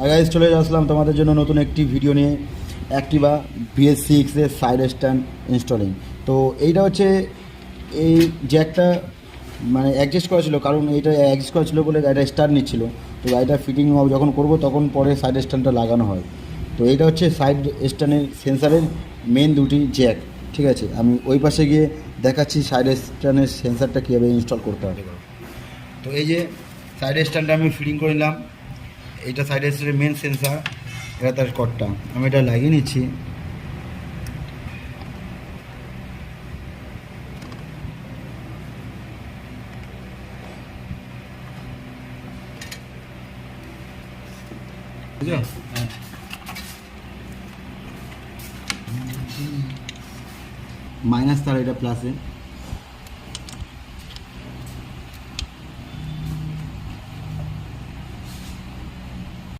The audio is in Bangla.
আর গাইস চলে আসলাম তোমাদের জন্য নতুন একটি ভিডিও নিয়ে, অ্যাক্টিভা BS6 এর সাইড স্ট্যান্ড ইনস্টলিং। তো এইটা হচ্ছে এই জ্যাকটা মানে অ্যাডজাস্ট করা ছিল, কারণ এইটা অ্যাডজাস্ট করা ছিল বলে গাড়িটা স্টার্ট নিচ্ছিল। তো গাড়িটা ফিটিং যখন করব তখন পরে সাইড স্ট্যান্ডটা লাগানো হয়। তো এইটা হচ্ছে সাইড স্ট্যান্ডের সেন্সারের মেন দুটি জ্যাক। ঠিক আছে, আমি ওই পাশে গিয়ে দেখাচ্ছি সাইড স্ট্যান্ডের সেন্সারটা কীভাবে ইনস্টল করতে হবে। তো এই যে সাইড স্ট্যান্ডটা আমি ফিটিং করে নিলাম, এইটা সাইড স্ট্যান্ডের মেন সেন্সার, এটা তার কর্ডটা আমি এটা লাগিয়ে নিচ্ছি। বুঝলো, মাইনাস তার এটা প্লাসে।